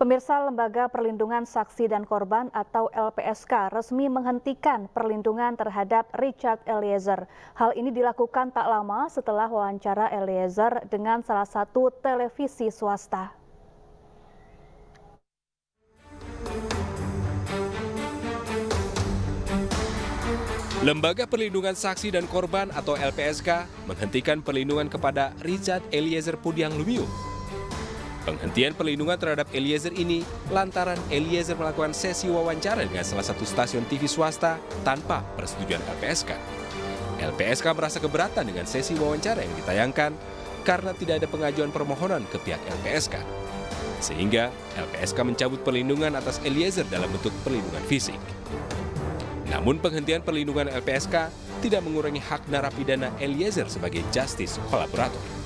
Pemirsa, Lembaga Perlindungan Saksi dan Korban atau LPSK resmi menghentikan perlindungan terhadap Richard Eliezer. Hal ini dilakukan tak lama setelah wawancara Eliezer dengan salah satu televisi swasta. Lembaga Perlindungan Saksi dan Korban atau LPSK menghentikan perlindungan kepada Richard Eliezer Pudiang Lumiu. Penghentian perlindungan terhadap Eliezer ini lantaran Eliezer melakukan sesi wawancara dengan salah satu stasiun TV swasta tanpa persetujuan LPSK. LPSK merasa keberatan dengan sesi wawancara yang ditayangkan karena tidak ada pengajuan permohonan ke pihak LPSK. Sehingga LPSK mencabut perlindungan atas Eliezer dalam bentuk perlindungan fisik. Namun penghentian perlindungan LPSK tidak mengurangi hak narapidana Eliezer sebagai justice kolaborator.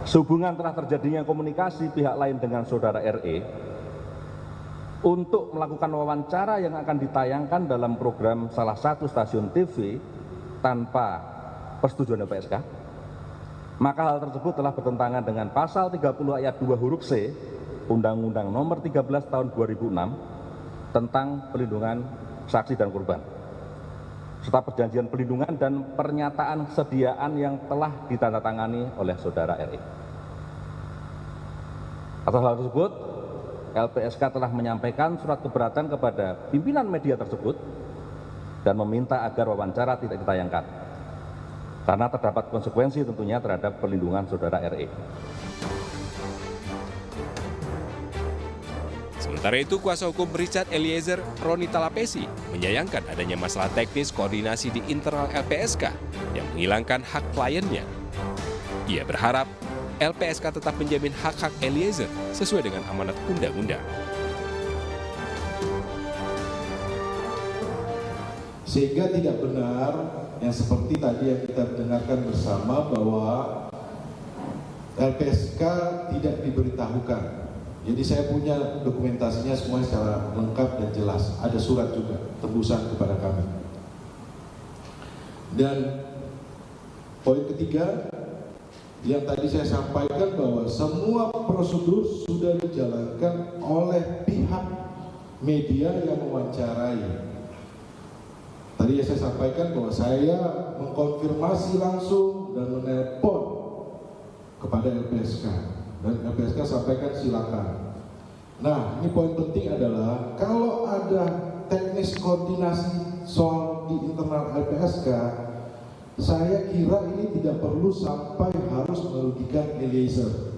Sehubungan telah terjadinya komunikasi pihak lain dengan saudara RE untuk melakukan wawancara yang akan ditayangkan dalam program salah satu stasiun TV tanpa persetujuan LPSK, maka hal tersebut telah bertentangan dengan pasal 30 ayat 2 huruf C Undang-Undang Nomor 13 Tahun 2006 tentang perlindungan saksi dan korban, serta perjanjian perlindungan dan pernyataan kesediaan yang telah ditandatangani oleh saudara RE. Atas hal tersebut, LPSK telah menyampaikan surat keberatan kepada pimpinan media tersebut dan meminta agar wawancara tidak ditayangkan, karena terdapat konsekuensi tentunya terhadap perlindungan saudara RE. Sementara itu, kuasa hukum Richard Eliezer, Roni Talapesi, menyayangkan adanya masalah teknis koordinasi di internal LPSK yang menghilangkan hak kliennya. Ia berharap LPSK tetap menjamin hak-hak Eliezer sesuai dengan amanat undang-undang. Sehingga tidak benar yang seperti tadi yang kita dengarkan bersama bahwa LPSK tidak diberitahukan. Jadi saya punya dokumentasinya semua secara lengkap dan jelas. Ada surat juga tembusan kepada kami. Dan poin ketiga yang tadi saya sampaikan bahwa semua prosedur sudah dijalankan oleh pihak media yang mewawancarai. Tadi saya sampaikan bahwa saya mengkonfirmasi langsung dan menelpon kepada LPSK. Dan LPSK sampaikan silakan. Nah, ini poin penting adalah kalau ada teknis koordinasi soal di internal LPSK, saya kira ini tidak perlu sampai harus merugikan Eliezer.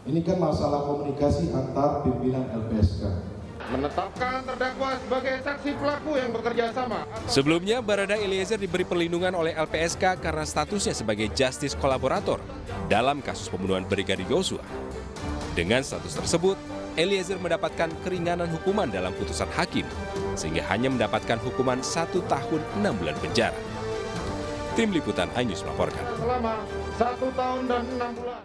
Ini kan masalah komunikasi antar pimpinan LPSK. Menetapkan terdakwa sebagai saksi pelaku yang bekerja sama. Sebelumnya, Barada Eliezer diberi perlindungan oleh LPSK karena statusnya sebagai justice kolaborator dalam kasus pembunuhan Brigadir Yosua. Dengan status tersebut, Eliezer mendapatkan keringanan hukuman dalam putusan hakim, sehingga hanya mendapatkan hukuman 1 tahun 6 bulan penjara. Tim Liputan iNews melaporkan. Selama 1 tahun dan 6 bulan.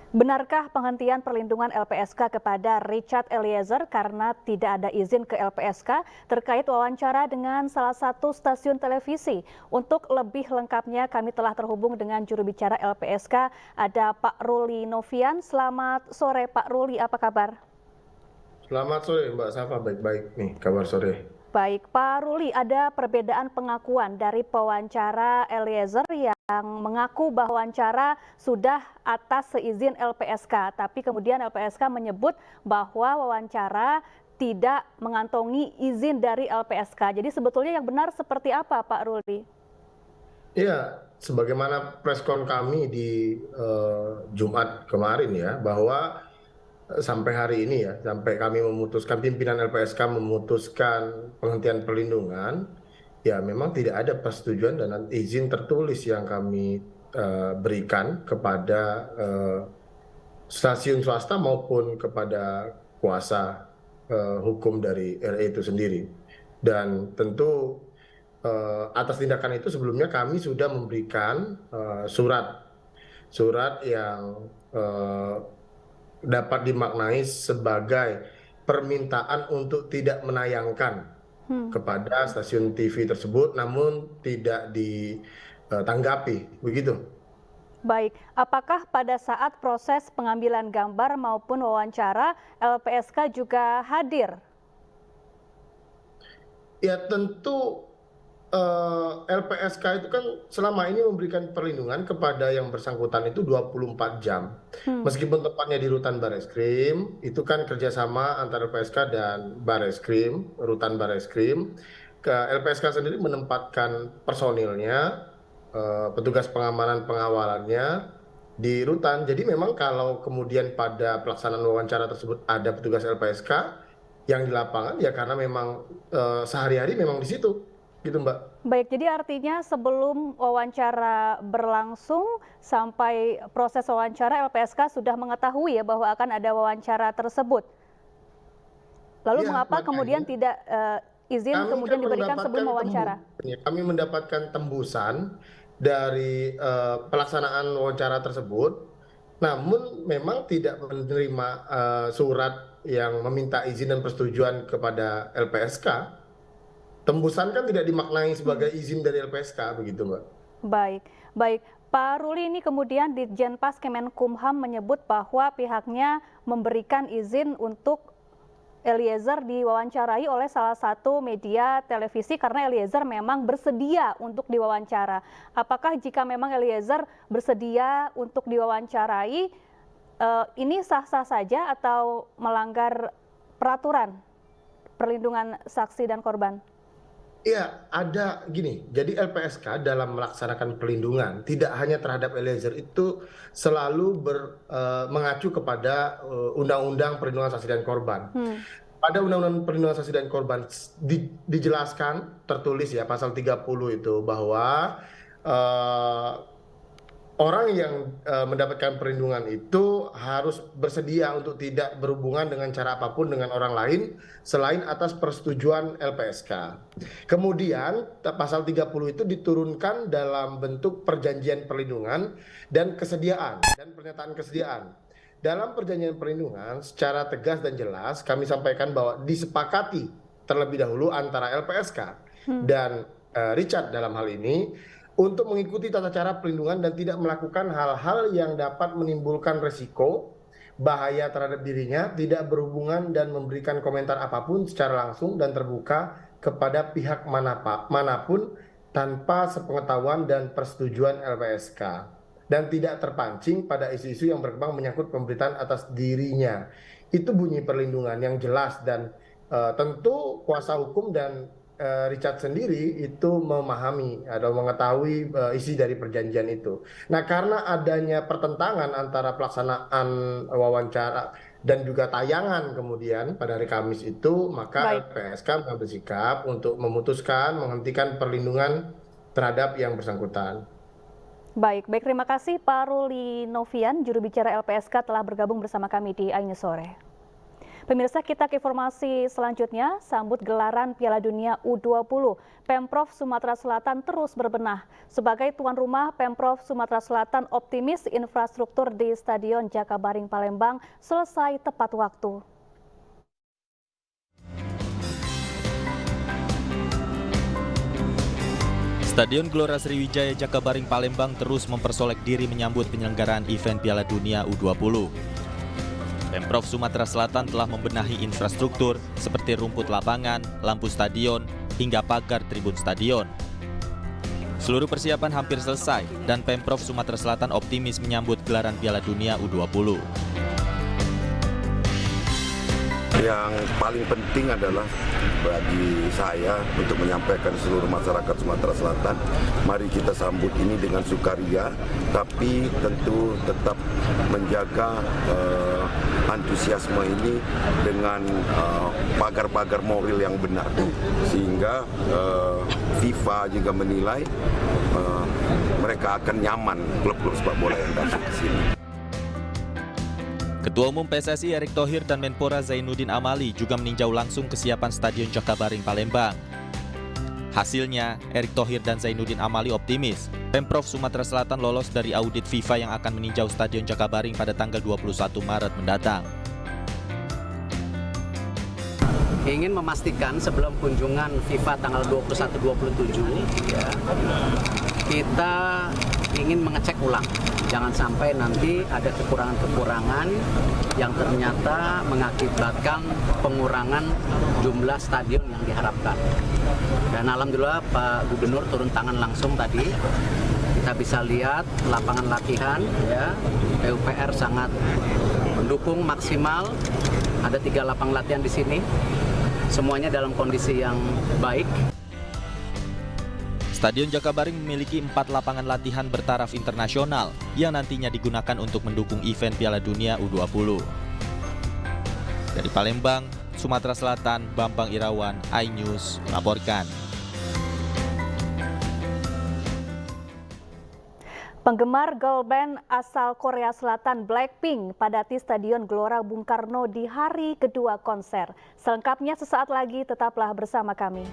Benarkah penghentian perlindungan LPSK kepada Richard Eliezer karena tidak ada izin ke LPSK terkait wawancara dengan salah satu stasiun televisi? Untuk lebih lengkapnya kami telah terhubung dengan juru bicara LPSK, ada Pak Ruli Novian. Selamat sore Pak Ruli, apa kabar? Selamat sore Mbak Safa, baik-baik nih kabar sore. Baik, Pak Ruli, ada perbedaan pengakuan dari pewawancara Eliezer yang mengaku bahwa wawancara sudah atas seizin LPSK, tapi kemudian LPSK menyebut bahwa wawancara tidak mengantongi izin dari LPSK. Jadi sebetulnya yang benar seperti apa, Pak Ruli? Iya, sebagaimana preskon kami di Jumat kemarin ya, bahwa sampai hari ini ya, sampai kami memutuskan, pimpinan LPSK memutuskan penghentian perlindungan, ya memang tidak ada persetujuan dan izin tertulis yang kami berikan kepada stasiun swasta maupun kepada kuasa hukum dari RE itu sendiri. Dan tentu atas tindakan itu sebelumnya kami sudah memberikan surat yang dapat dimaknai sebagai permintaan untuk tidak menayangkan kepada stasiun TV tersebut, namun tidak ditanggapi, begitu. Baik, apakah pada saat proses pengambilan gambar maupun wawancara LPSK juga hadir? Ya tentu LPSK itu kan selama ini memberikan perlindungan kepada yang bersangkutan itu 24 jam. Meskipun tepatnya di Rutan Bareskrim, itu kan kerjasama antara LPSK dan Bareskrim, Rutan Bareskrim. LPSK sendiri menempatkan personilnya, petugas pengamanan pengawalannya di rutan. Jadi memang kalau kemudian pada pelaksanaan wawancara tersebut ada petugas LPSK yang di lapangan, ya karena memang sehari-hari memang di situ, gitu Mbak. Baik, jadi artinya sebelum wawancara berlangsung sampai proses wawancara LPSK sudah mengetahui ya bahwa akan ada wawancara tersebut. Lalu Ya, mengapa makanya kemudian tidak izin kami kemudian kan diberikan sebelum wawancara? Kami mendapatkan tembusan dari pelaksanaan wawancara tersebut, namun memang tidak menerima surat yang meminta izin dan persetujuan kepada LPSK. Tembusan kan tidak dimaknai sebagai izin dari LPSK, begitu Mbak. Baik. Pak Ruli, ini kemudian Ditjenpas Kemenkumham menyebut bahwa pihaknya memberikan izin untuk Eliezer diwawancarai oleh salah satu media televisi karena Eliezer memang bersedia untuk diwawancara. Apakah jika memang Eliezer bersedia untuk diwawancarai, ini sah-sah saja atau melanggar peraturan perlindungan saksi dan korban? Iya, ada gini. Jadi LPSK dalam melaksanakan pelindungan tidak hanya terhadap Eliezer itu selalu mengacu kepada Undang-Undang Perlindungan Saksi dan Korban. Pada Undang-Undang Perlindungan Saksi dan Korban dijelaskan, tertulis ya pasal 30 itu bahwa orang yang mendapatkan perlindungan itu harus bersedia untuk tidak berhubungan dengan cara apapun dengan orang lain selain atas persetujuan LPSK. Kemudian pasal 30 itu diturunkan dalam bentuk perjanjian perlindungan dan kesediaan dan pernyataan kesediaan. Dalam perjanjian perlindungan secara tegas dan jelas kami sampaikan bahwa disepakati terlebih dahulu antara LPSK dan Richard dalam hal ini untuk mengikuti tata cara perlindungan dan tidak melakukan hal-hal yang dapat menimbulkan resiko, bahaya terhadap dirinya, tidak berhubungan dan memberikan komentar apapun secara langsung dan terbuka kepada pihak manapun tanpa sepengetahuan dan persetujuan LPSK. Dan tidak terpancing pada isu-isu yang berkembang menyangkut pemberitaan atas dirinya. Itu bunyi perlindungan yang jelas dan tentu kuasa hukum dan Richard sendiri itu memahami atau mengetahui isi dari perjanjian itu. Nah, karena adanya pertentangan antara pelaksanaan wawancara dan juga tayangan kemudian pada hari Kamis itu, maka LPSK mengambil sikap untuk memutuskan menghentikan perlindungan terhadap yang bersangkutan. Baik, terima kasih Pak Ruli Novian, juru bicara LPSK telah bergabung bersama kami di Ainya Sore. Pemirsa, kita ke informasi selanjutnya, sambut gelaran Piala Dunia U20. Pemprov Sumatera Selatan terus berbenah. Sebagai tuan rumah, Pemprov Sumatera Selatan optimis infrastruktur di Stadion Jakabaring Palembang selesai tepat waktu. Stadion Gelora Sriwijaya Jakabaring Palembang terus mempersolek diri menyambut penyelenggaraan event Piala Dunia U20. Pemprov Sumatera Selatan telah membenahi infrastruktur seperti rumput lapangan, lampu stadion, hingga pagar tribun stadion. Seluruh persiapan hampir selesai dan Pemprov Sumatera Selatan optimis menyambut gelaran Piala Dunia U20. Yang paling penting adalah bagi saya untuk menyampaikan seluruh masyarakat Sumatera Selatan, mari kita sambut ini dengan sukaria, tapi tentu tetap menjaga antusiasme ini dengan pagar-pagar moral yang benar, sehingga FIFA juga menilai mereka akan nyaman klub-klub sepak bola yang datang ke sini. Ketua Umum PSSI Erick Thohir dan Menpora Zainuddin Amali juga meninjau langsung kesiapan Stadion Jakabaring Palembang. Hasilnya, Erick Thohir dan Zainuddin Amali optimis Pemprov Sumatera Selatan lolos dari audit FIFA yang akan meninjau Stadion Jakabaring pada tanggal 21 Maret mendatang. Ingin memastikan sebelum kunjungan FIFA tanggal 21-27 ya, kita ingin mengecek ulang. Jangan sampai nanti ada kekurangan-kekurangan yang ternyata mengakibatkan pengurangan jumlah stadion yang diharapkan. Dan alhamdulillah Pak Gubernur turun tangan langsung tadi. Kita bisa lihat lapangan latihan, ya, PUPR sangat mendukung maksimal. Ada 3 lapangan latihan di sini, semuanya dalam kondisi yang baik. Stadion Jakabaring memiliki 4 lapangan latihan bertaraf internasional yang nantinya digunakan untuk mendukung event Piala Dunia U20. Dari Palembang, Sumatera Selatan, Bambang Irawan, iNews melaporkan. Penggemar girl band asal Korea Selatan Blackpink padati Stadion Gelora Bung Karno di hari kedua konser. Selengkapnya sesaat lagi, tetaplah bersama kami.